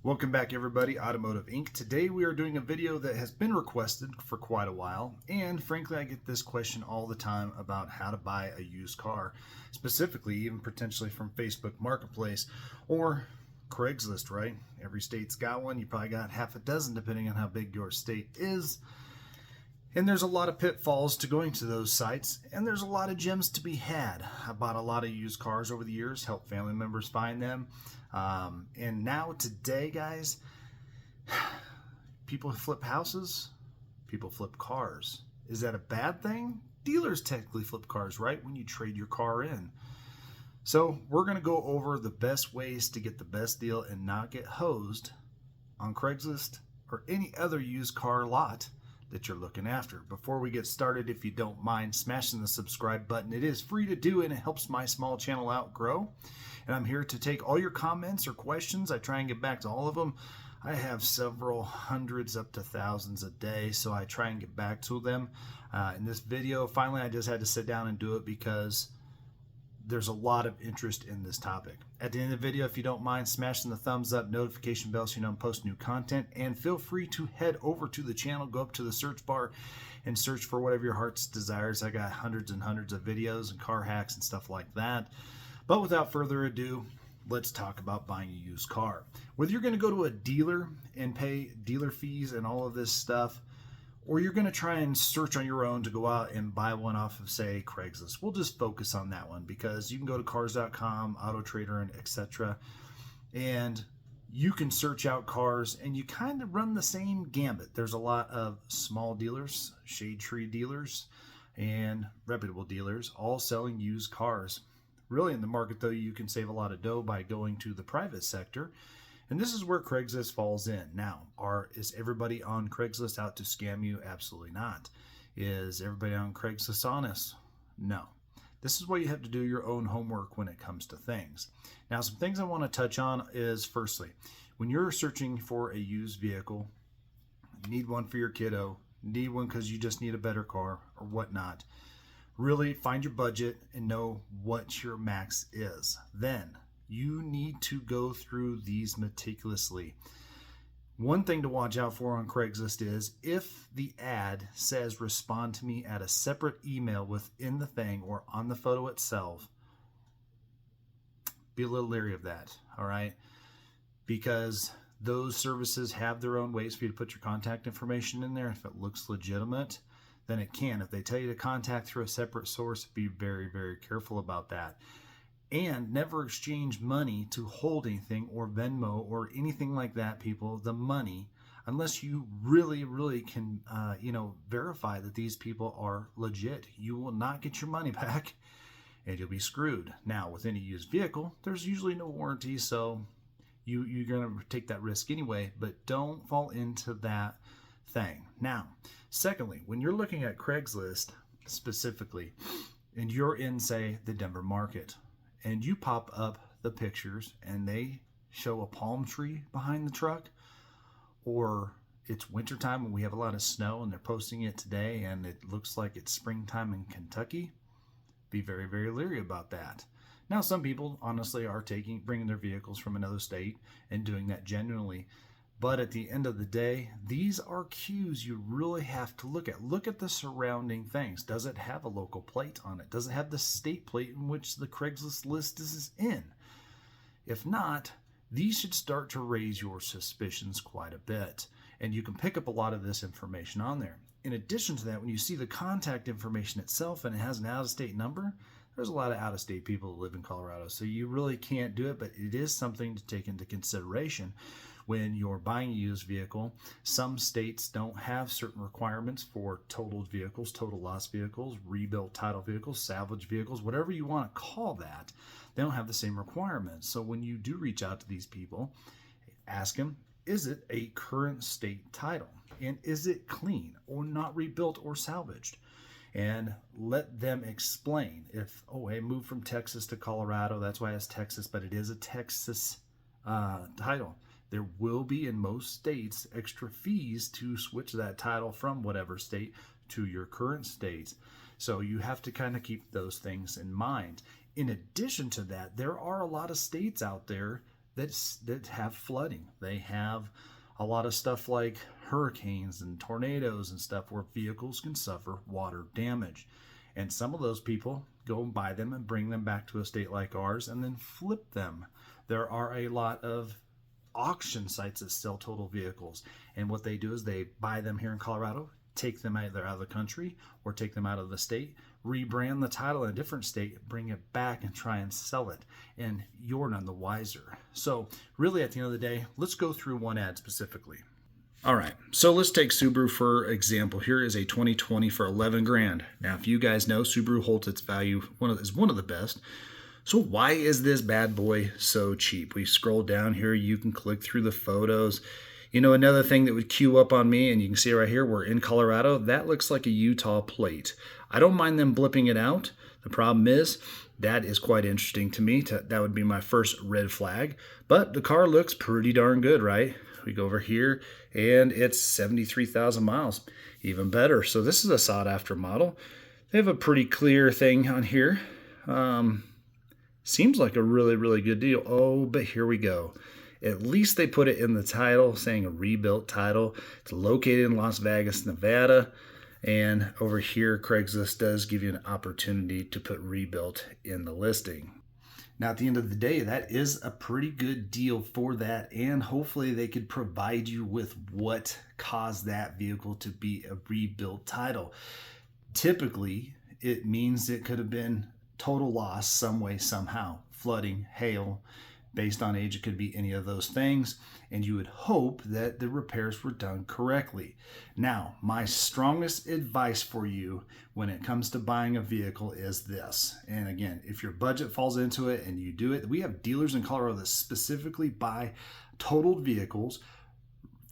Welcome back everybody, Automotive Inc. Today we are doing a video that has been requested for quite a while, and frankly I get this question all the time about how to buy a used car, specifically even potentially from Facebook Marketplace or Craigslist, right? Every state's got one. You probably got half a dozen depending on how big your state is. And there's a lot of pitfalls to going to those sites, and there's a lot of gems to be had. I bought a lot of used cars over the years, helped family members find them. And now today, guys, people flip houses, people flip cars. Is that a bad thing? Dealers technically flip cars, right? When you trade your car in. So we're going to go over the best ways to get the best deal and not get hosed on Craigslist or any other used car lot that you're looking after. Before we get started, if you don't mind smashing the subscribe button, it is free to do and it helps my small channel out grow. And I'm here to take all your comments or questions. I try and get back to all of them. I have several hundreds up to thousands a day, so I try and get back to them. In this video, finally I just had to sit down and do it because there's a lot of interest in this topic. At the end of the video, if you don't mind smashing the thumbs up, notification bell so you know I'm posting new content, and feel free to head over to the channel, go up to the search bar and search for whatever your heart's desires. I got hundreds and hundreds of videos and car hacks and stuff like that. But without further ado, let's talk about buying a used car. Whether you're going to go to a dealer and pay dealer fees and all of this stuff, or you're going to try and search on your own to go out and buy one off of, say, Craigslist. We'll just focus on that one because you can go to cars.com, Auto Trader, and etc. And you can search out cars and you kind of run the same gambit. There's a lot of small dealers, shade tree dealers, and reputable dealers all selling used cars. Really in the market, though, you can save a lot of dough by going to the private sector. And this is where Craigslist falls in. Now, is everybody on Craigslist out to scam you? Absolutely not. Is everybody on Craigslist honest? No. This is why you have to do your own homework when it comes to things. Now, some things I want to touch on is, firstly, when you're searching for a used vehicle, you need one for your kiddo, need one because you just need a better car or whatnot, really find your budget and know what your max is. Then you need to go through these meticulously. One thing to watch out for on Craigslist is if the ad says respond to me at a separate email within the thing or on the photo itself, be a little leery of that, all right? Because those services have their own ways for you to put your contact information in there. If it looks legitimate, then it can. If they tell you to contact through a separate source, be very, very careful about that. And never exchange money to hold anything or Venmo or anything like that, people, the money, unless you really, really can, verify that these people are legit. You will not get your money back and you'll be screwed. Now, with any used vehicle, there's usually no warranty, so you're going to take that risk anyway, but don't fall into that thing. Now, secondly, when you're looking at Craigslist specifically, and you're in, say, the Denver market, and you pop up the pictures and they show a palm tree behind the truck, or it's wintertime and we have a lot of snow and they're posting it today and it looks like it's springtime in Kentucky, be very, very leery about that. Now, some people honestly are bringing their vehicles from another state and doing that genuinely. But at the end of the day, these are cues you really have to look at. Look at the surrounding things. Does it have a local plate on it? Does it have the state plate in which the Craigslist list is in? If not, these should start to raise your suspicions quite a bit. And you can pick up a lot of this information on there. In addition to that, when you see the contact information itself and it has an out-of-state number, there's a lot of out-of-state people that live in Colorado. So you really can't do it, but it is something to take into consideration when you're buying a used vehicle. Some states don't have certain requirements for totaled vehicles, total loss vehicles, rebuilt title vehicles, salvage vehicles, whatever you want to call that. They don't have the same requirements. So when you do reach out to these people, ask them, is it a current state title? And is it clean or not rebuilt or salvaged? And let them explain. If, I moved from Texas to Colorado, that's why it's Texas, but it is a Texas title. There will be, in most states, extra fees to switch that title from whatever state to your current state. So you have to kind of keep those things in mind. In addition to that, there are a lot of states out there that have flooding. They have a lot of stuff like hurricanes and tornadoes and stuff where vehicles can suffer water damage. And some of those people go and buy them and bring them back to a state like ours and then flip them. There are a lot of auction sites that sell total vehicles. And what they do is they buy them here in Colorado, take them either out of the country or take them out of the state, rebrand the title in a different state, bring it back and try and sell it. And you're none the wiser. So really at the end of the day, let's go through one ad specifically. All right, so let's take Subaru for example. Here is a 2020 for 11 grand. Now, if you guys know, Subaru holds its value is one of the best. So why is this bad boy so cheap? We scroll down here, you can click through the photos. You know, another thing that would queue up on me, and you can see right here, we're in Colorado. That looks like a Utah plate. I don't mind them blipping it out. The problem is, that is quite interesting to me. That would be my first red flag. But the car looks pretty darn good, right? We go over here, and it's 73,000 miles. Even better. So this is a sought-after model. They have a pretty clear thing on here. Seems like a really, really good deal. Oh, but here we go. At least they put it in the title, saying a rebuilt title. It's located in Las Vegas, Nevada. And over here, Craigslist does give you an opportunity to put rebuilt in the listing. Now, at the end of the day, that is a pretty good deal for that. And hopefully they could provide you with what caused that vehicle to be a rebuilt title. Typically, it means it could have been total loss some way, somehow. Flooding, hail. Based on age, it could be any of those things, and you would hope that the repairs were done correctly. Now, my strongest advice for you when it comes to buying a vehicle is this. And again, if your budget falls into it and you do it, we have dealers in Colorado that specifically buy totaled vehicles,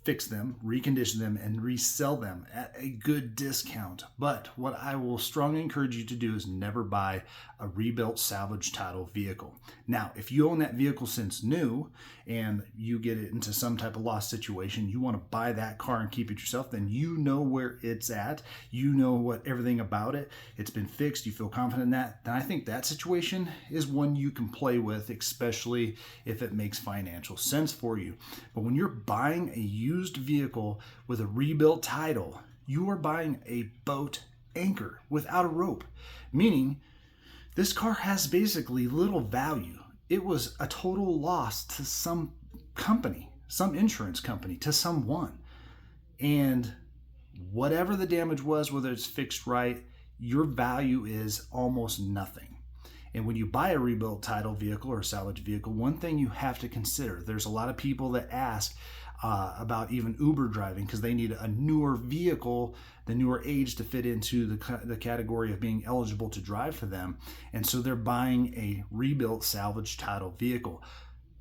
fix them, recondition them, and resell them at a good discount. But what I will strongly encourage you to do is never buy a rebuilt salvage title vehicle. Now, if you own that vehicle since new and you get it into some type of loss situation, you want to buy that car and keep it yourself, then you know where it's at. You know everything about it. It's been fixed. You feel confident in that. Then I think that situation is one you can play with, especially if it makes financial sense for you. But when you're buying a used vehicle with a rebuilt title, you are buying a boat anchor without a rope, meaning this car has basically little value. It was a total loss to some company, some insurance company, to someone. And whatever the damage was, whether it's fixed right, your value is almost nothing. And when you buy a rebuilt title vehicle or salvage vehicle, one thing you have to consider, there's a lot of people that ask about even Uber driving because they need a newer vehicle, the newer age to fit into the category of being eligible to drive for them. And so they're buying a rebuilt salvage title vehicle.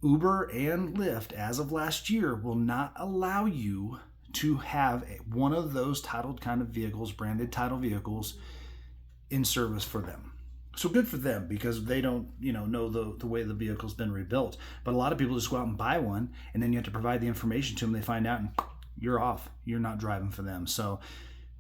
Uber and Lyft, as of last year, will not allow you to have one of those titled kind of vehicles, branded title vehicles, in service for them. So good for them because they don't, know the way the vehicle's been rebuilt. But a lot of people just go out and buy one, and then you have to provide the information to them. They find out, and you're off. You're not driving for them. So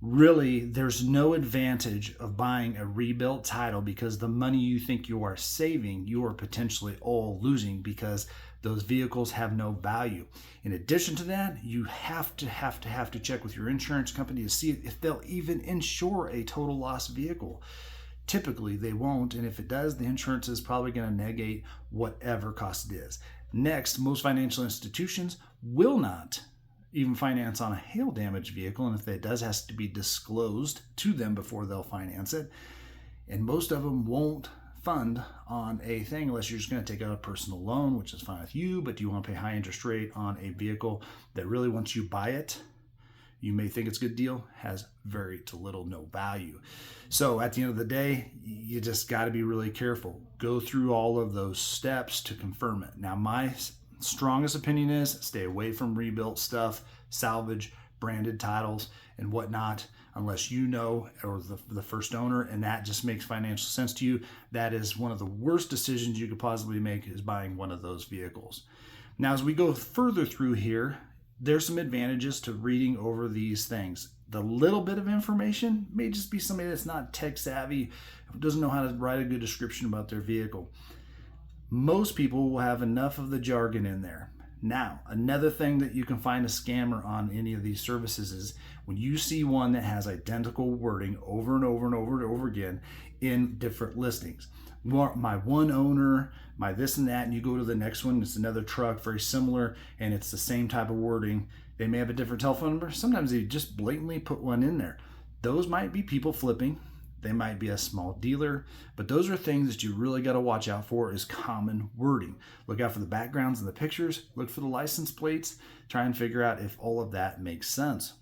really, there's no advantage of buying a rebuilt title because the money you think you are saving, you are potentially all losing because those vehicles have no value. In addition to that, you have to check with your insurance company to see if they'll even insure a total loss vehicle. Typically, they won't, and if it does, the insurance is probably going to negate whatever cost it is. Next, most financial institutions will not even finance on a hail damage vehicle, and if it does, it has to be disclosed to them before they'll finance it. And most of them won't fund on a thing unless you're just going to take out a personal loan, which is fine with you, but do you want to pay high interest rate on a vehicle that really, once you buy it, you may think it's a good deal, has very to little no value. So at the end of the day, you just got to be really careful. Go through all of those steps to confirm it. Now, my strongest opinion is stay away from rebuilt stuff, salvage, branded titles, and whatnot, unless you know or the first owner, and that just makes financial sense to you. That is one of the worst decisions you could possibly make is buying one of those vehicles. Now, as we go further through here, there's some advantages to reading over these things. The little bit of information may just be somebody that's not tech savvy, doesn't know how to write a good description about their vehicle. Most people will have enough of the jargon in there. Now, another thing that you can find a scammer on any of these services is when you see one that has identical wording over and over and over and over again in different listings. My one owner, my this and that, and you go to the next one, it's another truck, very similar, and it's the same type of wording. They may have a different telephone number. Sometimes they just blatantly put one in there. Those might be people flipping. They might be a small dealer, but those are things that you really got to watch out for is common wording. Look out for the backgrounds and the pictures, look for the license plates, try and figure out if all of that makes sense.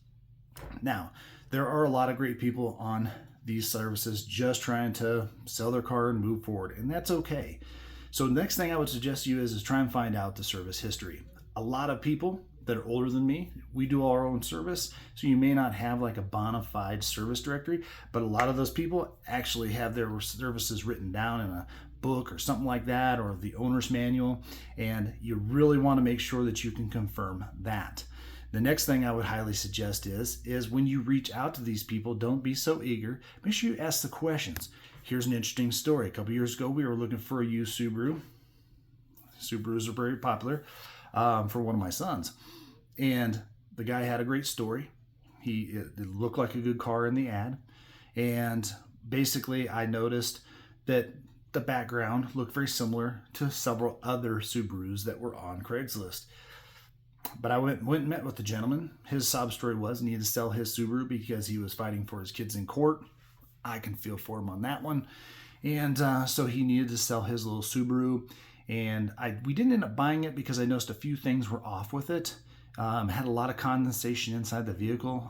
Now, there are a lot of great people on these services just trying to sell their car and move forward, and that's okay. So the next thing I would suggest to you is try and find out the service history. A lot of people that are older than me, we do our own service, so you may not have like a bona fide service directory, but a lot of those people actually have their services written down in a book or something like that, or the owner's manual, and you really want to make sure that you can confirm that. The next thing I would highly suggest is when you reach out to these people, don't be so eager. Make sure you ask the questions. Here's an interesting story. A couple years ago, we were looking for a used Subaru. Subarus are very popular for one of my sons. And the guy had a great story. It looked like a good car in the ad. And basically, I noticed that the background looked very similar to several other Subarus that were on Craigslist. But I went and met with the gentleman. His sob story was he needed to sell his Subaru because he was fighting for his kids in court. I can feel for him on that one. And so he needed to sell his little Subaru. And we didn't end up buying it because I noticed a few things were off with it. Had a lot of condensation inside the vehicle,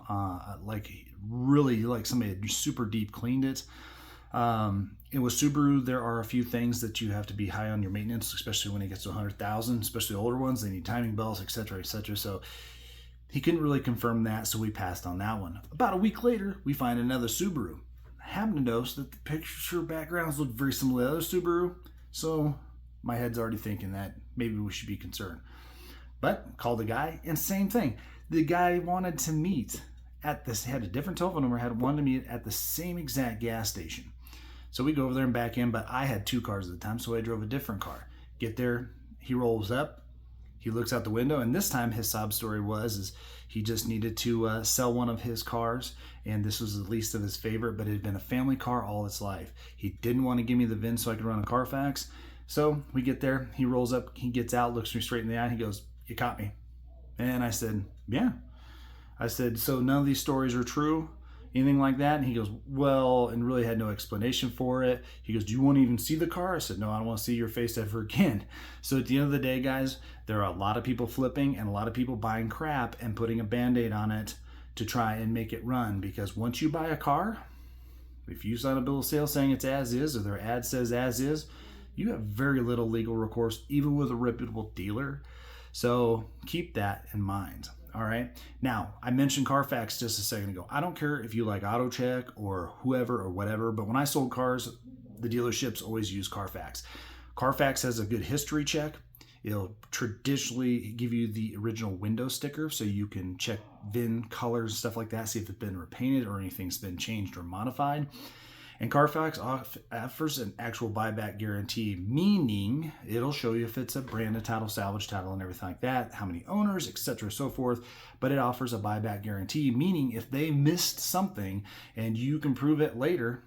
like somebody had super deep cleaned it. And with Subaru, there are a few things that you have to be high on your maintenance, especially when it gets to 100,000, especially older ones. They need timing belts, etc., etc. So he couldn't really confirm that, so we passed on that one. About a week later, we find another Subaru. I happen to notice that the picture backgrounds look very similar to the other Subaru, so my head's already thinking that maybe we should be concerned. But called the guy, and same thing. The guy wanted to meet at this, had a different telephone number, wanted to meet at the same exact gas station. So we go over there and back in, but I had two cars at the time, so I drove a different car. Get there, he rolls up, he looks out the window, and this time his sob story is he just needed to sell one of his cars, and this was the least of his favorite, but it had been a family car all its life. He didn't want to give me the VIN so I could run a Carfax. So we get there, he rolls up, he gets out, looks me straight in the eye, and he goes, "You caught me." And I said, "Yeah." I said, "So none of these stories are true? Anything like that?" And he goes, "Well," and really had no explanation for it. He goes, "Do you want to even see the car?" I said, "No, I don't want to see your face ever again." So at the end of the day, guys, there are a lot of people flipping and a lot of people buying crap and putting a Band-Aid on it to try and make it run. Because once you buy a car, if you sign a bill of sale saying it's as is, or their ad says as is, you have very little legal recourse, even with a reputable dealer. So keep that in mind. All right. Now, I mentioned Carfax just a second ago. I don't care if you like AutoCheck or whoever or whatever, but when I sold cars, the dealerships always use Carfax. Carfax has a good history check. It'll traditionally give you the original window sticker so you can check VIN, colors, stuff like that, see if it's been repainted or anything's been changed or modified. And Carfax offers an actual buyback guarantee, meaning it'll show you if it's a branded title, salvage title, and everything like that, how many owners, etc., so forth. But it offers a buyback guarantee, meaning if they missed something and you can prove it later,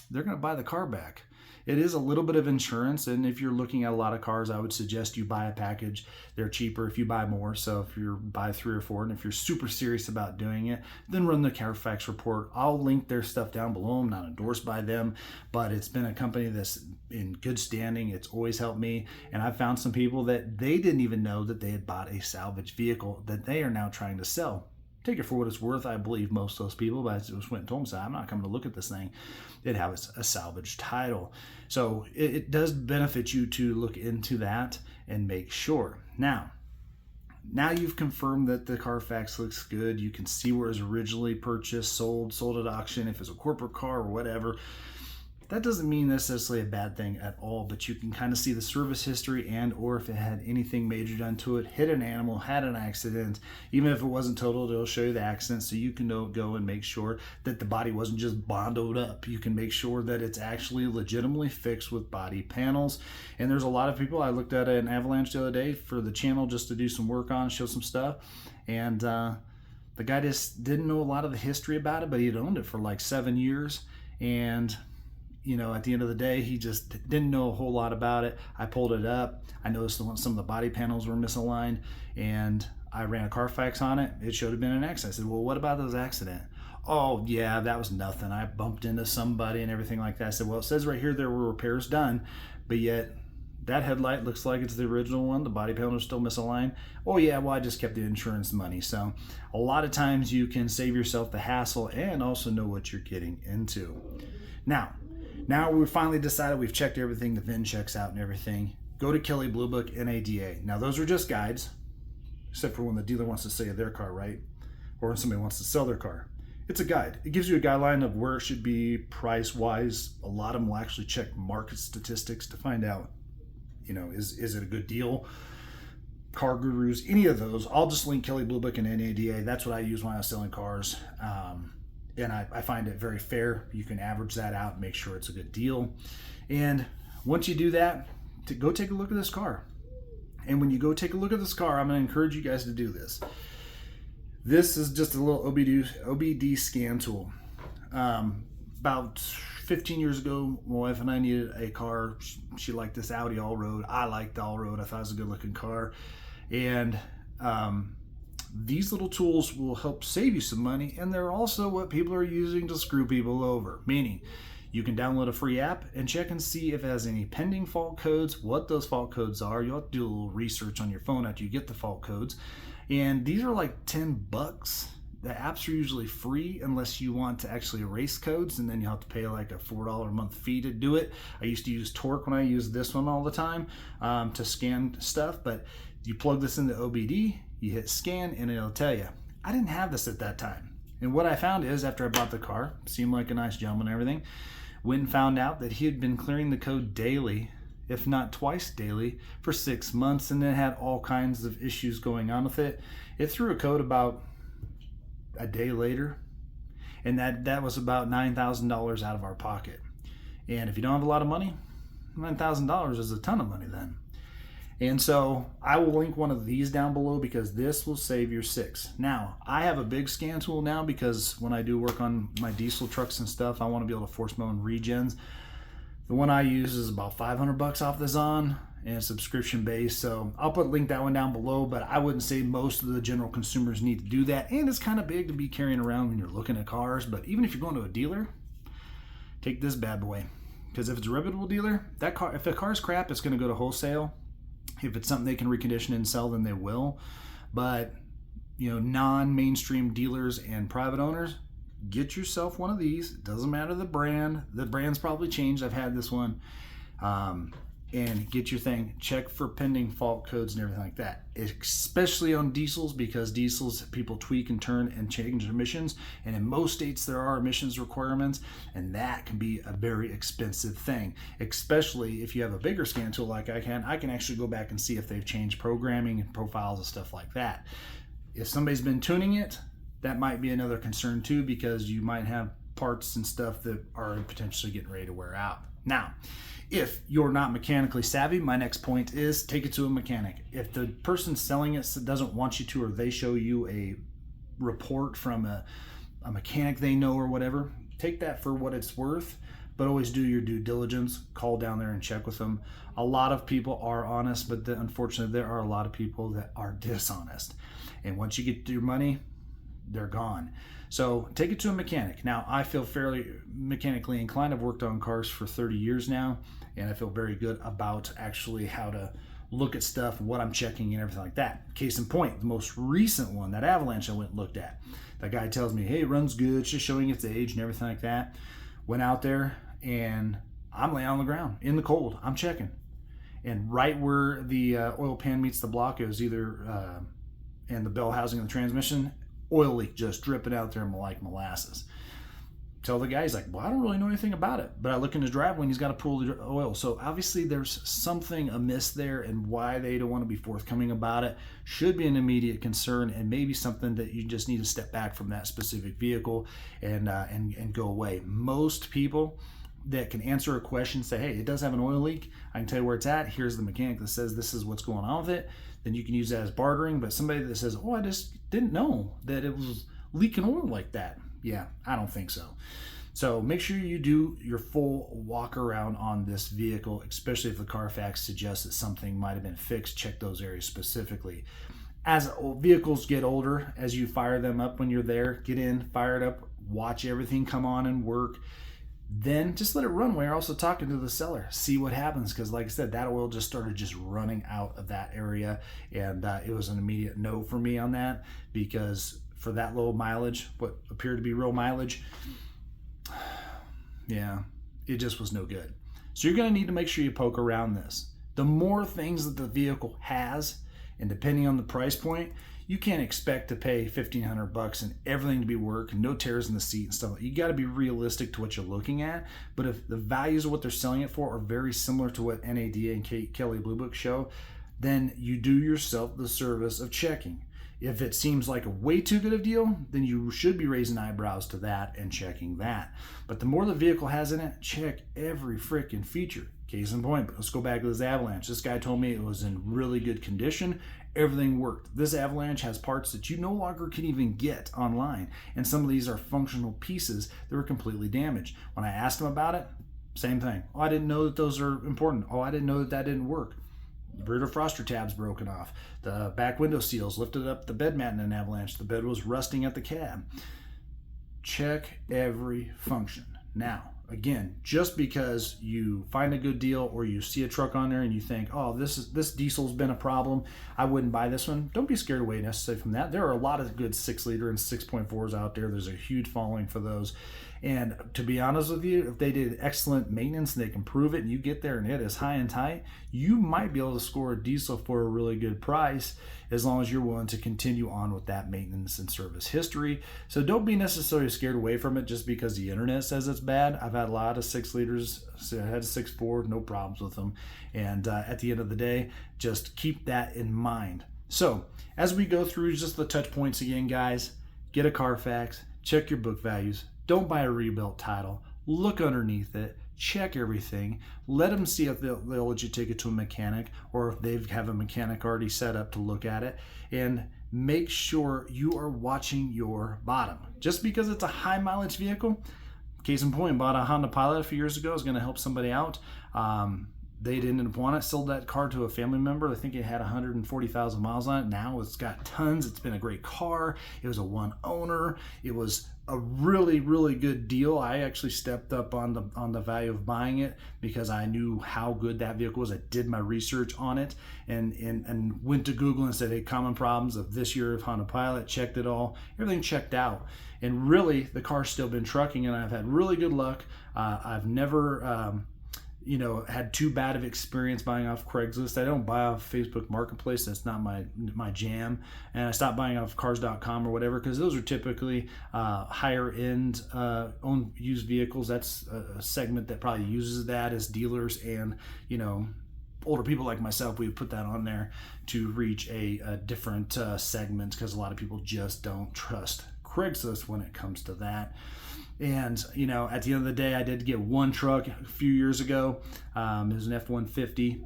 they're going to buy the car back. It is a little bit of insurance, and if you're looking at a lot of cars, I would suggest you buy a package. They're cheaper if you buy more, so if you buy 3 or 4, and if you're super serious about doing it, then run the Carfax report. I'll link their stuff down below. I'm not endorsed by them, but it's been a company that's in good standing. It's always helped me, and I've found some people that they didn't even know that they had bought a salvage vehicle that they are now trying to sell. Take it for what it's worth. I believe most of those people, but I just went and told them, I'm not coming to look at this thing. It has a salvage title. So it does benefit you to look into that and make sure. Now you've confirmed that the Carfax looks good. You can see where it was originally purchased, sold at auction, if it's a corporate car or whatever. That doesn't mean necessarily a bad thing at all, but you can kind of see the service history and or if it had anything major done to it, hit an animal, had an accident. Even if it wasn't totaled, it'll show you the accident, so you can go and make sure that the body wasn't just bondoed up. You can make sure that it's actually legitimately fixed with body panels. And there's a lot of people. I looked at an Avalanche the other day for the channel just to do some work on, show some stuff, and the guy just didn't know a lot of the history about it, but he had owned it for like 7 years. And you know, at the end of the day, he just didn't know a whole lot about it. I pulled it up. I noticed some of the body panels were misaligned, and I ran a Carfax on it. It showed it had been an accident. I said, well, what about those accident? Oh, yeah, that was nothing. I bumped into somebody and everything like that. I said, well, it says right here there were repairs done, but yet that headlight looks like it's the original one. The body panel is still misaligned. Oh, yeah, well, I just kept the insurance money. So a lot of times you can save yourself the hassle and also know what you're getting into. Now we finally decided, we've checked everything, the VIN checks out and everything. Go to Kelly Blue Book NADA. Now those are just guides, except for when the dealer wants to sell their car, right? Or when somebody wants to sell their car. It's a guide. It gives you a guideline of where it should be price-wise. A lot of them will actually check market statistics to find out, you know, is it a good deal? Car Gurus, any of those. I'll just link Kelly Blue Book and NADA. That's what I use when I was selling cars. And I find it very fair. You can average that out and make sure it's a good deal. And once you do that, go take a look at this car. And when you go take a look at this car, I'm going to encourage you guys to do this. This is just a little OBD scan tool. About 15 years ago, my wife and I needed a car. She liked this Audi all-road. I liked the all-road. I thought it was a good-looking car. And these little tools will help save you some money, and they're also what people are using to screw people over. Meaning, you can download a free app and check and see if it has any pending fault codes, what those fault codes are. You'll have to do a little research on your phone after you get the fault codes. And these are like $10. The apps are usually free unless you want to actually erase codes, and then you have to pay like a $4 a month fee to do it. I used to use Torque when I used this one all the time to scan stuff, but you plug this into OBD, you hit scan, and it'll tell you. I didn't have this at that time. And what I found is, after I bought the car, seemed like a nice gentleman and everything, went and found out that he had been clearing the code daily, if not twice daily, for 6 months, and then had all kinds of issues going on with it. It threw a code about a day later, and that was about $9,000 out of our pocket. And if you don't have a lot of money, $9,000 is a ton of money then. And so I will link one of these down below because this will save your $6. Now, I have a big scan tool now because when I do work on my diesel trucks and stuff, I want to be able to force my own regens. The one I use is about $500 off the Zon, and it's subscription based. So I'll link that one down below, but I wouldn't say most of the general consumers need to do that. And it's kind of big to be carrying around when you're looking at cars. But even if you're going to a dealer, take this bad boy. Because if it's a reputable dealer, that car, if the car's crap, it's going to go to wholesale. If it's something they can recondition and sell, then they will. But, you know, non-mainstream dealers and private owners, get yourself one of these. It doesn't matter the brand. The brand's probably changed. I've had this one. And get your thing. Check for pending fault codes and everything like that. Especially on diesels, because diesels, people tweak and turn and change emissions. And in most states, there are emissions requirements. And that can be a very expensive thing. Especially if you have a bigger scan tool like I can actually go back and see if they've changed programming and profiles and stuff like that. If somebody's been tuning it, that might be another concern too, because you might have parts and stuff that are potentially getting ready to wear out. Now, if you're not mechanically savvy, my next point is take it to a mechanic. If the person selling it doesn't want you to, or they show you a report from a mechanic they know or whatever, take that for what it's worth, but always do your due diligence. Call down there and check with them. A lot of people are honest, but unfortunately there are a lot of people that are dishonest. And once you get your money, they're gone. So take it to a mechanic. Now, I feel fairly mechanically inclined. I've worked on cars for 30 years now, and I feel very good about actually how to look at stuff, what I'm checking and everything like that. Case in point, the most recent one, that Avalanche I went and looked at. That guy tells me, hey, it runs good, it's just showing its age and everything like that. Went out there, and I'm laying on the ground in the cold. I'm checking. And right where the oil pan meets the block, it was either in the bell housing of the transmission, oil leak just dripping out there like molasses. tell the guy, he's like, well, I don't really know anything about it, but I look in his driveway and he's got a pool of oil. So obviously there's something amiss there, and why they don't want to be forthcoming about it should be an immediate concern, and maybe something that you just need to step back from that specific vehicle and go away. Most people that can answer a question, say, hey, it does have an oil leak, I can tell you where it's at, here's the mechanic that says this is what's going on with it, then you can use that as bartering. But somebody that says, oh, I just didn't know that it was leaking oil like that, yeah, I don't think so. So make sure you do your full walk around on this vehicle, especially if the Carfax suggests that something might have been fixed. Check those areas specifically. As vehicles get older, as you fire them up when you're there, get in, fire it up, watch everything come on and work. Then just let it run while you're also talking to the seller. See what happens, because like I said, that oil just started just running out of that area, and it was an immediate no for me on that, because for that low mileage, what appeared to be real mileage, yeah, it just was no good. So you're going to need to make sure you poke around this. The more things that the vehicle has, and depending on the price point, you can't expect to pay $1,500 and everything to be work, no tears in the seat and stuff. You got to be realistic to what you're looking at. But if the values of what they're selling it for are very similar to what NAD and Kelly Blue Book show, then you do yourself the service of checking. If it seems like a way too good a deal, then you should be raising eyebrows to that and checking that. But the more the vehicle has in it, check every freaking feature. Case in point, but let's go back to this Avalanche. This guy told me it was in really good condition. Everything worked. This Avalanche has parts that you no longer can even get online. And some of these are functional pieces that were completely damaged. When I asked him about it, same thing. Oh, I didn't know that those are important. Oh, I didn't know that didn't work. The rear defroster tabs broken off. The back window seals lifted up the bed mat in an Avalanche. The bed was rusting at the cab. Check every function. Now, again, just because you find a good deal or you see a truck on there and you think, oh, this diesel's been a problem, I wouldn't buy this one. Don't be scared away necessarily from that. There are a lot of good 6-liter and 6.4s out there. There's a huge following for those. And to be honest with you, if they did excellent maintenance and they can prove it, and you get there and it is high and tight, you might be able to score a diesel for a really good price, as long as you're willing to continue on with that maintenance and service history. So don't be necessarily scared away from it just because the internet says it's bad. I've had a lot of 6-liters. So I had a 6.4, no problems with them. And at the end of the day, just keep that in mind. So as we go through just the touch points again, guys, get a Carfax, check your book values. Don't buy a rebuilt title. Look underneath it. Check everything. Let them see if they'll let you take it to a mechanic, or if they have a mechanic already set up to look at it. And make sure you are watching your bottom. Just because it's a high mileage vehicle, case in point, bought a Honda Pilot a few years ago. I was going to help somebody out. They didn't want it. Sold that car to a family member. I think it had 140,000 miles on it. Now it's got tons. It's been a great car. It was a one owner. It was a really, really good deal. I actually stepped up on the value of buying it because I knew how good that vehicle was. I did my research on it and went to Google and said, hey, common problems of this year of Honda Pilot, checked it all. Everything checked out. And really, the car's still been trucking, and I've had really good luck. I've never had too bad of experience buying off Craigslist. I don't buy off Facebook Marketplace. That's not my jam. And I stopped buying off cars.com or whatever, because those are typically higher end owned used vehicles. That's a segment that probably uses that as dealers, and older people like myself, we put that on there to reach a different segment, because a lot of people just don't trust Craigslist when it comes to that. And, at the end of the day, I did get one truck a few years ago. It was an F-150.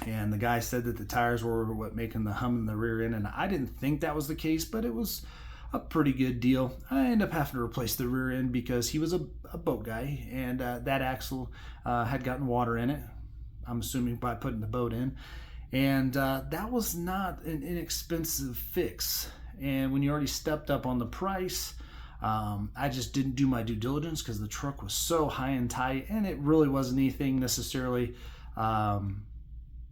And the guy said that the tires were what making the hum in the rear end. And I didn't think that was the case, but it was a pretty good deal. I ended up having to replace the rear end because he was a boat guy. And that axle had gotten water in it, I'm assuming by putting the boat in. And that was not an inexpensive fix. And when you already stepped up on the price, I just didn't do my due diligence because the truck was so high and tight, and it really wasn't anything necessarily.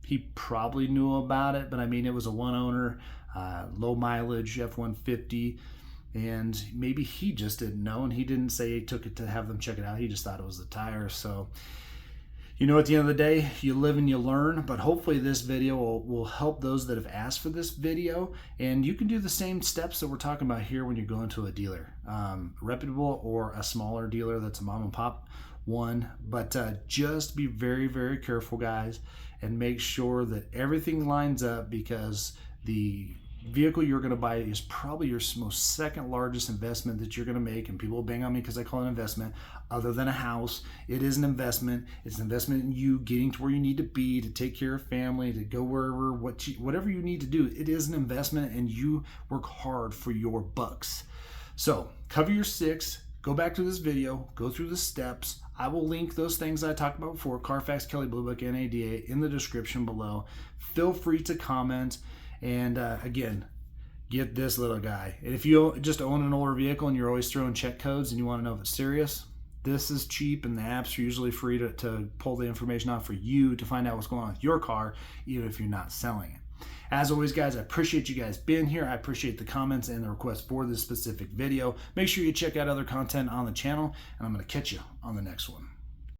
He probably knew about it, but I mean, it was a one owner, low mileage F-150, and maybe he just didn't know, and he didn't say he took it to have them check it out. He just thought it was the tire. So You know, at the end of the day, you live and you learn, but hopefully this video will help those that have asked for this video, and you can do the same steps that we're talking about here when you're going to a dealer, reputable or a smaller dealer that's a mom and pop one. But just be very, very careful, guys, and make sure that everything lines up, because the vehicle you're going to buy is probably your most second largest investment that you're going to make. And people bang on me because I call it an investment. Other than a house, it is an investment. It's an investment in you getting to where you need to be, to take care of family, to go wherever, whatever you need to do. It is an investment, and you work hard for your bucks. So cover your six. Go back to this video, go through the steps. I will link those things I talked about before, Carfax, Kelley Blue Book, NADA, in the description below. Feel free to comment. And again, get this little guy. And if you just own an older vehicle and you're always throwing check codes and you want to know if it's serious, this is cheap, and the apps are usually free to pull the information out for you to find out what's going on with your car, even if you're not selling it. As always, guys, I appreciate you guys being here. I appreciate the comments and the requests for this specific video. Make sure you check out other content on the channel, and I'm going to catch you on the next one.